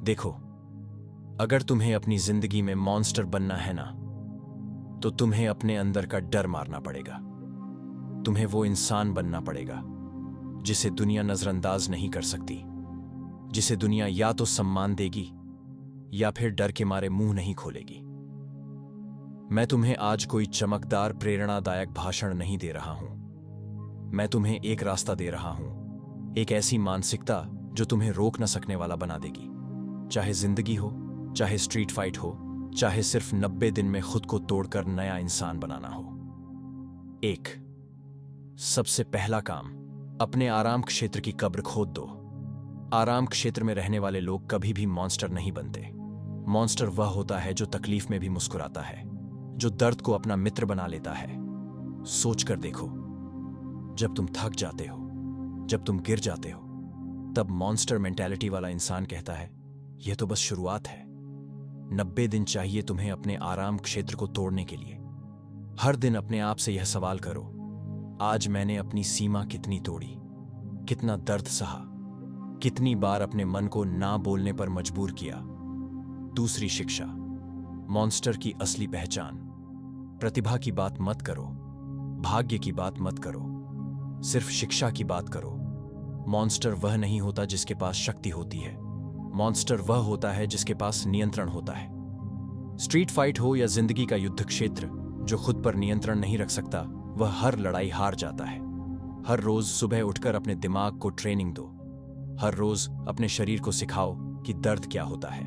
देखो, अगर तुम्हें अपनी जिंदगी में मॉन्स्टर बनना है ना, तो तुम्हें अपने अंदर का डर मारना पड़ेगा। तुम्हें वो इंसान बनना पड़ेगा जिसे दुनिया नजरअंदाज नहीं कर सकती, जिसे दुनिया या तो सम्मान देगी या फिर डर के मारे मुंह नहीं खोलेगी। मैं तुम्हें आज कोई चमकदार प्रेरणादायक भाषण नहीं दे रहा हूं। मैं तुम्हें एक रास्ता दे रहा हूं, एक ऐसी मानसिकता जो तुम्हें रोक न सकने वाला बना देगी। चाहे जिंदगी हो, चाहे स्ट्रीट फाइट हो, चाहे सिर्फ 90 दिन में खुद को तोड़कर नया इंसान बनाना हो। एक, सबसे पहला काम, अपने आराम क्षेत्र की कब्र खोद दो। आराम क्षेत्र में रहने वाले लोग कभी भी मॉन्स्टर नहीं बनते। मॉन्स्टर वह होता है जो तकलीफ में भी मुस्कुराता है, जो दर्द को अपना मित्र बना लेता है। सोच कर देखो, जब तुम थक जाते हो, जब तुम गिर जाते हो, तब मॉन्स्टर मेंटालिटी वाला इंसान कहता है, यह तो बस शुरुआत है। 90 दिन चाहिए तुम्हें अपने आराम क्षेत्र को तोड़ने के लिए। हर दिन अपने आप से यह सवाल करो, आज मैंने अपनी सीमा कितनी तोड़ी, कितना दर्द सहा, कितनी बार अपने मन को ना बोलने पर मजबूर किया। दूसरी शिक्षा, मॉन्स्टर की असली पहचान। प्रतिभा की बात मत करो, भाग्य की बात मत करो, सिर्फ शिक्षा की बात करो। मॉन्स्टर वह नहीं होता जिसके पास शक्ति होती है, मॉन्स्टर वह होता है जिसके पास नियंत्रण होता है। स्ट्रीट फाइट हो या जिंदगी का युद्ध क्षेत्र, जो खुद पर नियंत्रण नहीं रख सकता वह हर लड़ाई हार जाता है। हर रोज सुबह उठकर अपने दिमाग को ट्रेनिंग दो। हर रोज अपने शरीर को सिखाओ कि दर्द क्या होता है।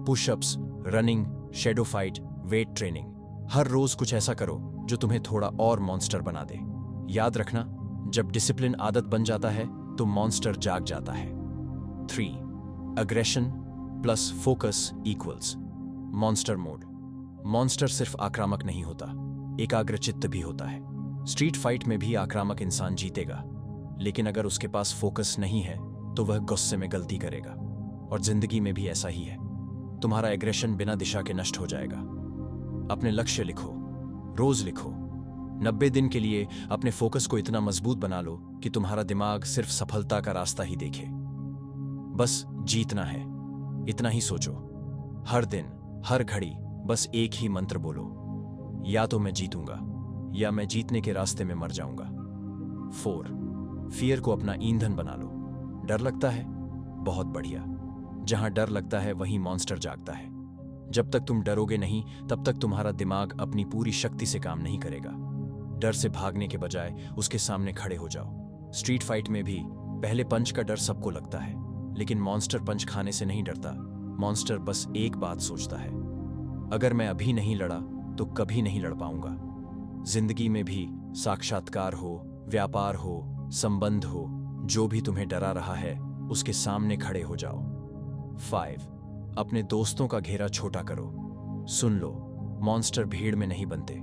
Pushups, running, shadow fight, weight training. हर रोज कुछ ऐसा करो जो तुम्हें थोड़ा और मॉन्स्टर बना दे। याद रखना, जब डिसिप्लिन आदत बन जाता है तो मॉन्स्टर जाग जाता है। 3, aggression plus focus equals monster mode. Monster सिर्फ आक्रामक नहीं होता, एकाग्रचित्त भी होता है। स्ट्रीट फाइट में भी आक्रामक इंसान जीतेगा, लेकिन अगर उसके पास फोकस नहीं है तो वह गुस्से में गलती करेगा। और जिंदगी में भी ऐसा ही है, तुम्हारा एग्रेशन बिना दिशा के नष्ट हो जाएगा। अपने लक्ष्य लिखो, रोज लिखो। 90 दिन के लिए अपने फोकस को इतना मजबूत बना लो कि तुम्हारा दिमाग सिर्फ सफलता का रास्ता ही देखे। बस जीतना है, इतना ही सोचो। हर दिन, हर घड़ी बस एक ही मंत्र बोलो, या तो मैं जीतूंगा या मैं जीतने के रास्ते में मर जाऊंगा। 4, फियर को अपना ईंधन बना लो। डर लगता है? बहुत बढ़िया। जहां डर लगता है वहीं मॉन्स्टर जागता है। जब तक तुम डरोगे नहीं, तब तक तुम्हारा दिमाग अपनी पूरी शक्ति से काम नहीं करेगा। डर से भागने के बजाय उसके सामने खड़े हो जाओ। स्ट्रीट फाइट में भी पहले पंच का डर सबको लगता है, लेकिन मॉन्स्टर पंच खाने से नहीं डरता। मॉन्स्टर बस एक बात सोचता है, अगर मैं अभी नहीं लड़ा तो कभी नहीं लड़ पाऊंगा। जिंदगी में भी साक्षात्कार हो, व्यापार हो, संबंध हो, जो भी तुम्हें डरा रहा है उसके सामने खड़े हो जाओ। 5, अपने दोस्तों का घेरा छोटा करो। सुन लो, मॉन्स्टर भीड़ में नहीं बनते,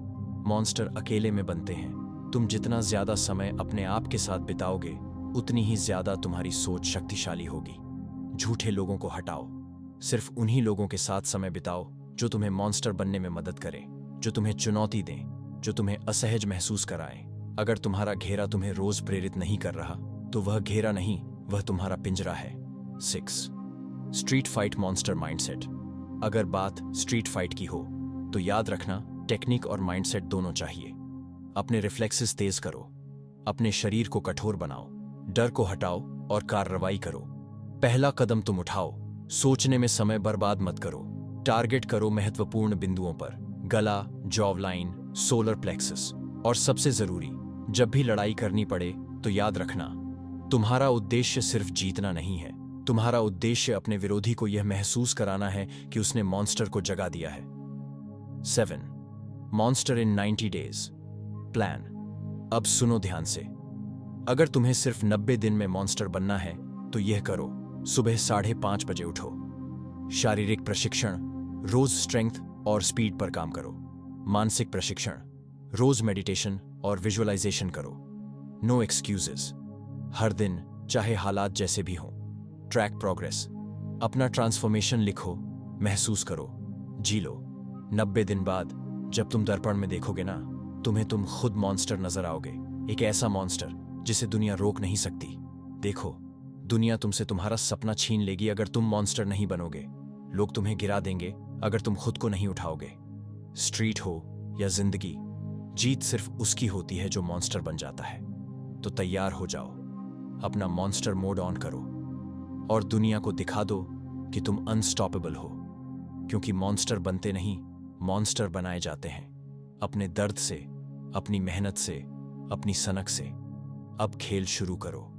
मॉन्स्टर अकेले में बनते हैं। तुम जितना ज्यादा समय अपने आप के साथ बिताओगे, उतनी ही ज्यादा तुम्हारी सोच शक्तिशाली होगी। झूठे लोगों को हटाओ, सिर्फ उन्हीं लोगों के साथ समय बिताओ जो तुम्हें मॉन्स्टर बनने में मदद करें, जो तुम्हें चुनौती दें, जो तुम्हें असहज महसूस कराएं। अगर तुम्हारा घेरा तुम्हें रोज प्रेरित नहीं कर रहा, तो वह घेरा नहीं, वह तुम्हारा पिंजरा है। 6, स्ट्रीट फाइट मॉन्स्टर माइंडसेट। अगर बात स्ट्रीट फाइट की हो तो याद रखना, टेक्निक और माइंडसेट दोनों चाहिए। अपने रिफ्लेक्सेस तेज करो, अपने शरीर को कठोर बनाओ, डर को हटाओ और कार्रवाई करो। पहला कदम तुम उठाओ, सोचने में समय बर्बाद मत करो। टारगेट करो महत्वपूर्ण बिंदुओं पर, गला, जॉवलाइन, सोलर प्लेक्सस। और सबसे जरूरी, जब भी लड़ाई करनी पड़े तो याद रखना, तुम्हारा उद्देश्य सिर्फ जीतना नहीं है। तुम्हारा उद्देश्य अपने विरोधी को यह महसूस कराना है कि उसने मॉन्स्टर को जगा दिया है। 7, मॉन्स्टर इन 90 डेज प्लान। अब सुनो ध्यान से, अगर तुम्हें सिर्फ 90 दिन में मॉन्स्टर बनना है तो यह करो। सुबह 5:30 बजे उठो। शारीरिक प्रशिक्षण, रोज स्ट्रेंथ और स्पीड पर काम करो। मानसिक प्रशिक्षण, रोज मेडिटेशन और विजुअलाइजेशन करो। नो एक्सक्यूजेस, हर दिन चाहे हालात जैसे भी हों। ट्रैक प्रोग्रेस, अपना ट्रांसफॉर्मेशन लिखो, महसूस करो, जी लो। 90 दिन बाद जब तुम दर्पण में देखोगे ना, तुम खुद मॉन्स्टर नजर आओगे। एक ऐसा मॉन्स्टर जिसे दुनिया रोक नहीं सकती। देखो, दुनिया तुमसे तुम्हारा सपना छीन लेगी अगर तुम मॉन्स्टर नहीं बनोगे। लोग तुम्हें गिरा देंगे अगर तुम खुद को नहीं उठाओगे। स्ट्रीट हो या जिंदगी, जीत सिर्फ उसकी होती है जो मॉन्स्टर बन जाता है। तो तैयार हो जाओ, अपना मॉन्स्टर मोड ऑन करो और दुनिया को दिखा दो कि तुम अनस्टॉपेबल हो। क्योंकि मॉन्स्टर बनते नहीं, मॉन्स्टर बनाए जाते हैं। अपने दर्द से, अपनी मेहनत से, अपनी सनक से। अब खेल शुरू करो।